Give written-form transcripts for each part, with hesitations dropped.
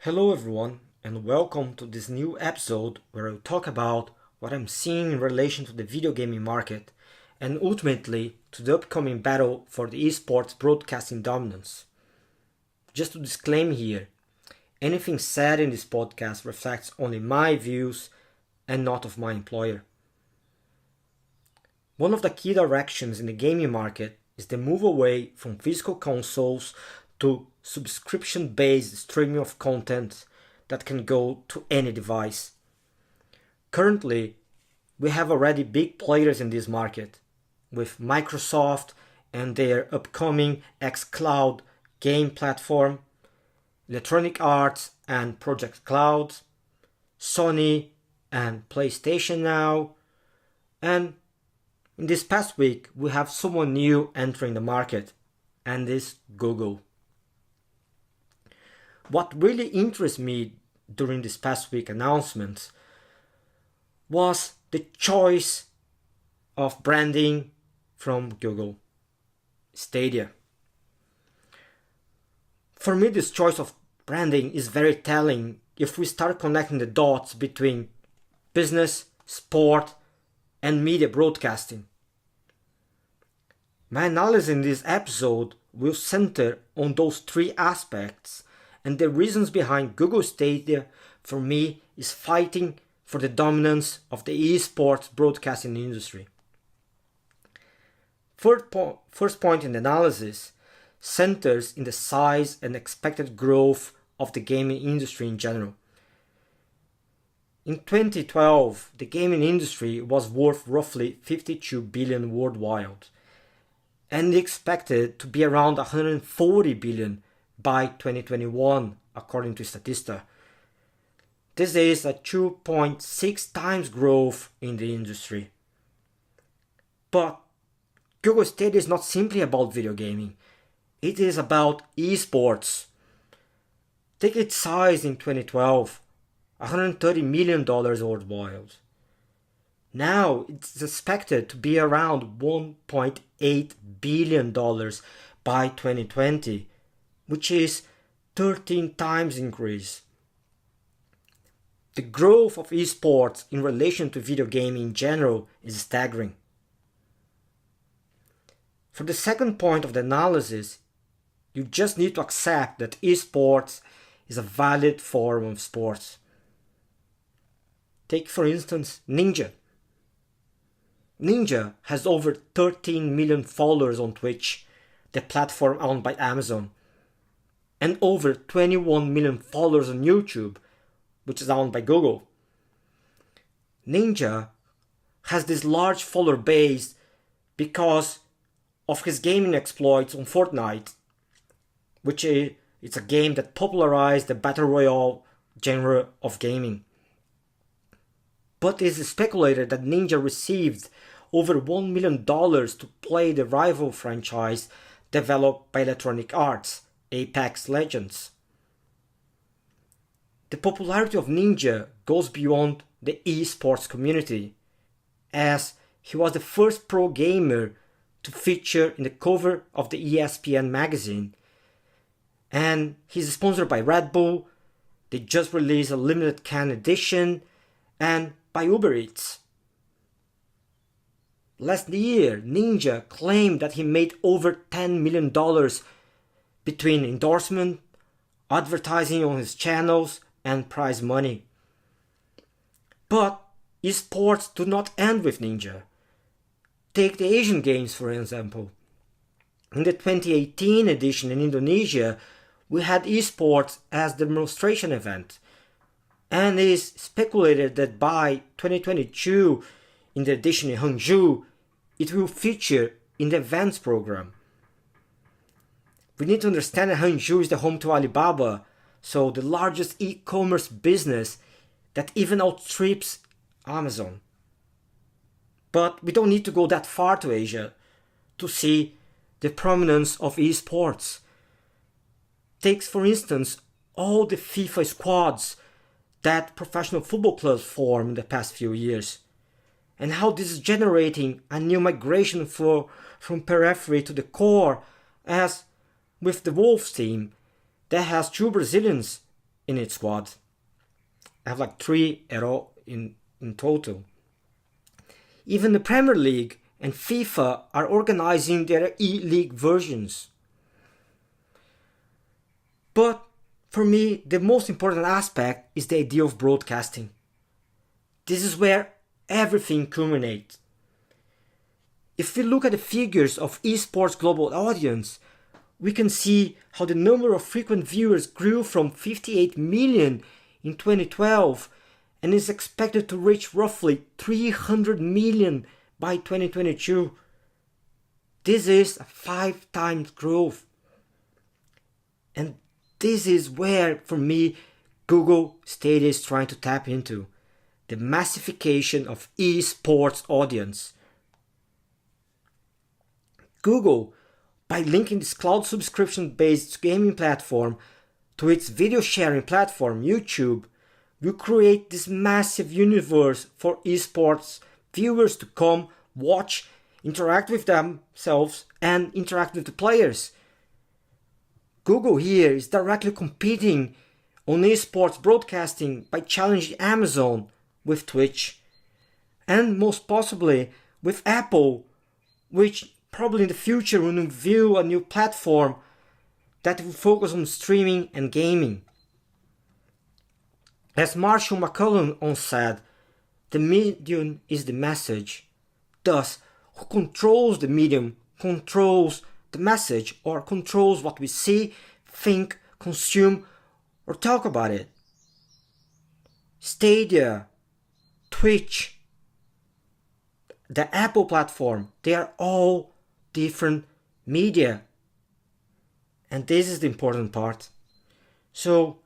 Hello everyone and welcome to this new episode where I'll talk about what I'm seeing in relation to the video gaming market and ultimately to the upcoming battle for the eSports broadcasting dominance. Just to disclaim here, anything said in this podcast reflects only my views and not of my employer. One of the key directions in the gaming market is the move away from physical consoles to subscription-based streaming of content that can go to any device. Currently, we have already big players in this market, with Microsoft and their upcoming xCloud game platform, Electronic Arts and Project Cloud, Sony and PlayStation Now, and in this past week we have someone new entering the market, and this Google. What really interests me during this past week announcements was the choice of branding from Google, Stadia. For me, this choice of branding is very telling if we start connecting the dots between business, sport, and media broadcasting. My analysis in this episode will center on those three aspects, and the reasons behind Google Stadia for me is fighting for the dominance of the eSports broadcasting industry. First point in the analysis centers in the size and expected growth of the gaming industry in general. In 2012, the gaming industry was worth roughly 52 billion worldwide, and expected to be around 140 billion by 2021, according to Statista. This is a 2.6 times growth in the industry. But Google Stadia is not simply about video gaming. It is about eSports. Take its size in 2012, $130 million worldwide. Now it's expected to be around $1.8 billion by 2020, which is 13 times increase. The growth of esports in relation to video gaming in general is staggering. For the second point of the analysis, you just need to accept that esports is a valid form of sports. Take for instance Ninja. Ninja has over 13 million followers on Twitch, the platform owned by Amazon, and over 21 million followers on YouTube, which is owned by Google. Ninja has this large follower base because of his gaming exploits on Fortnite, which is a game that popularized the Battle Royale genre of gaming. But it is speculated that Ninja received over $1 million to play the rival franchise developed by Electronic Arts, Apex Legends. The popularity of Ninja goes beyond the esports community, as he was the first pro gamer to feature in the cover of the ESPN magazine, and he's sponsored by Red Bull. They just released a limited can edition, and by Uber Eats. Last year, Ninja claimed that he made over $10 million between endorsement, advertising on his channels, and prize money. But esports do not end with Ninja. Take the Asian Games for example. In the 2018 edition in Indonesia, we had esports as the demonstration event, and it is speculated that by 2022, in the edition in Hangzhou, it will feature in the events program. We need to understand that Hangzhou is the home to Alibaba, so the largest e-commerce business that even outstrips Amazon. But we don't need to go that far to Asia to see the prominence of esports. Take for instance all the FIFA squads that professional football clubs formed in the past few years, and how this is generating a new migration flow from periphery to the core, as with the Wolves team that has two Brazilians in its squad. I have like 3 at all in total. Even the Premier League and FIFA are organizing their e-league versions. But for me, the most important aspect is the idea of broadcasting. This is where everything culminates. If we look at the figures of eSports global audience, we can see how the number of frequent viewers grew from 58 million in 2012 and is expected to reach roughly 300 million by 2022. This is a 5 times growth. And this is where, for me, Google Stadia is trying to tap into. The massification of eSports audience. Google, by linking this cloud subscription-based gaming platform to its video sharing platform, YouTube, will create this massive universe for esports viewers to come, watch, interact with themselves, and interact with the players. Google here is directly competing on esports broadcasting by challenging Amazon with Twitch, and most possibly with Apple, which probably in the future will unveil a new platform that will focus on streaming and gaming. As Marshall McLuhan once said, the medium is the message. Thus, who controls the medium controls the message, or controls what we see, think, consume, or talk about it. Stadia, Twitch, the Apple platform, they are all different media. And this is the important part. So,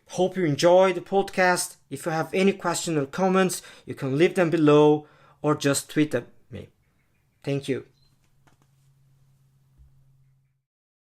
hope you enjoy the podcast. If you have any questions or comments, you can leave them below or just tweet at me. Thank you.